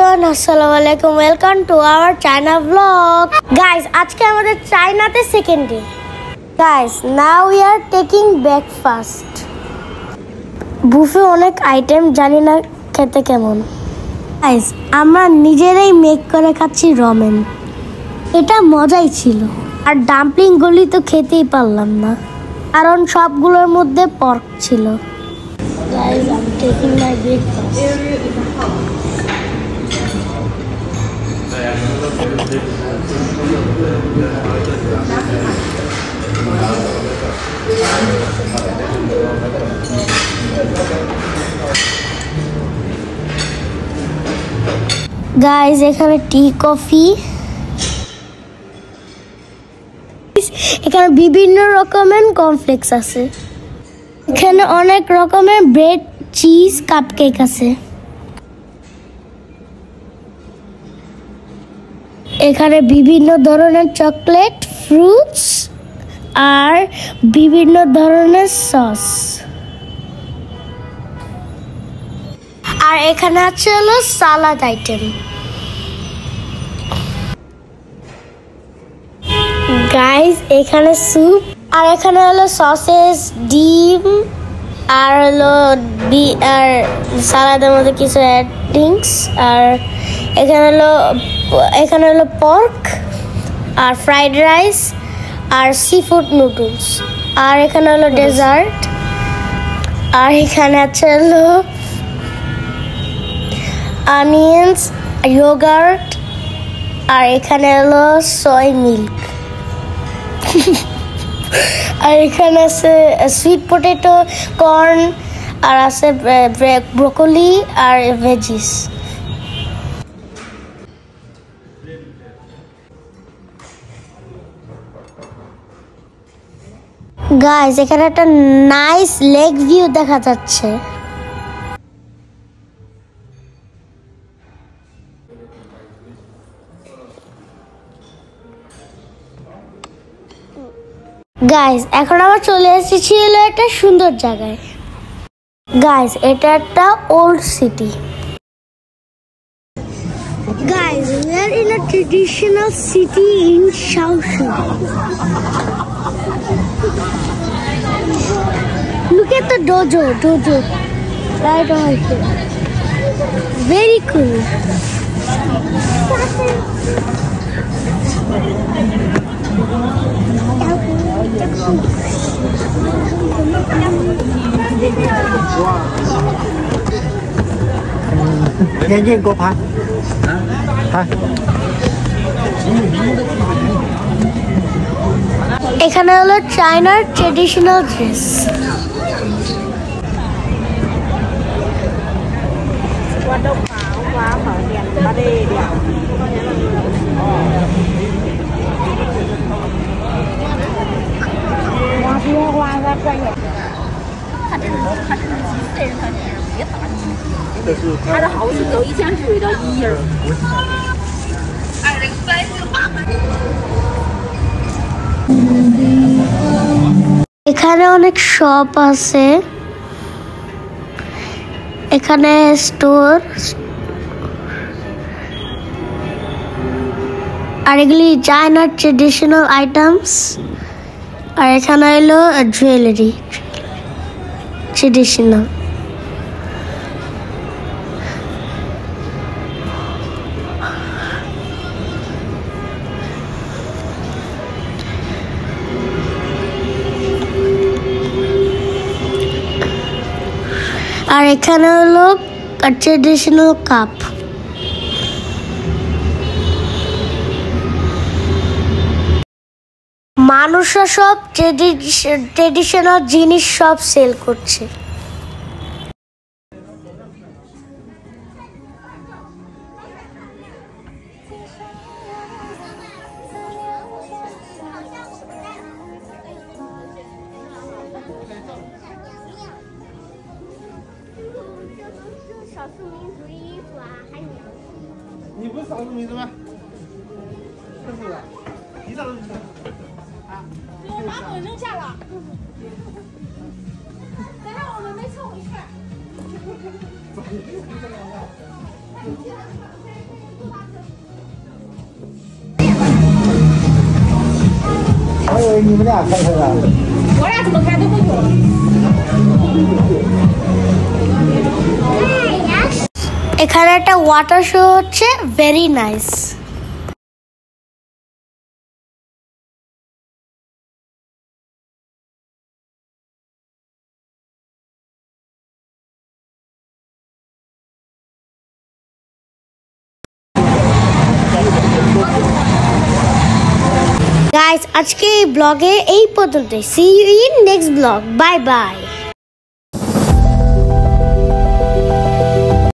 everyone, Assalamualaikum. Welcome to our China vlog. Guys, আজকে আমাদের চায়নাতে second day. Guys, now we are taking breakfast. Buffet অনেক item, জানি না খেতে কেমন. Guys, আমরা নিজেরাই মেক করে খাচ্ছি রমেন. এটা মজাই ছিল. আর ডাম্পলিং গুলি তো খেতেই পারলাম না, কারণ সবগুলোর মধ্যে পর্ক ছিল. Guys, I'm taking my breakfast. Guys, এখানে টি কফি, এখানে বিভিন্ন রকমের কর্নফ্লেক্স আছে, এখানে অনেক রকমের ব্রেড, চিজ, কাপকেক আছে, এখানে বিভিন্ন ধরনের চকলেট, ফ্রুটস আর বিভিন্ন ধরনের সস। আর এখানে আছে হলো সালাদ আইটেম। গাইস, এখানে স্যুপ, আর এখানে হলো সসেস, ডিম, আর হলো আর সালাদের মধ্যে কিছু অ্যাডিংস, আর এখানে হলো পর্ক আর ফ্রাইড রাইস আর সি ফুড নুডলস, আর এখানে হলো ডেজার্ট, আর এখানে আছে হলো অনিয়ন্স, ইয়োগার্ট, আর এখানে হলো সয় মিল্ক, আর এখানে আছে সুইট পটেটো, কর্ন, আর আছে ব্রোকলি আর ভেজিস। গাইস, এখানে একটা নাইস লেক ভিউ দেখা যাচ্ছে। গাইস, এখন আমরা চলে এসেছি হলো একটা সুন্দর জায়গায়। গাইস, এটা একটা old city. Guys, we are in a traditional city in Shaoxing. Look at the dojo right over here. Very cool. এখানে হলো চায়নার ট্রেডিশনাল ড্রেস।他的好是走1000水的1人。এখানে অনেক শপ আছে, এখানে স্টোর, আর এগুলি চায়নার ট্রেডিশনাল আইটেমস, আর এখানে হলো জুয়েলারি ট্রেডিশনাল। আর এখানে হলো ট্রেডিশনাল কাপ। মানুষরা সব ট্রেডিশনাল জিনিস সব সেল করছে।你不是少数民族吗？是不是？你少数民族啊？给我把滚扔下了，等下我们没凑回去。你们俩开车的？我俩怎么开都会有。 এখানে একটা ওয়াটার শো হচ্ছে, ভেরি নাইস। গাইস আজকে এই ব্লগে এই পর্যন্তই। See you in next blog. Bye by.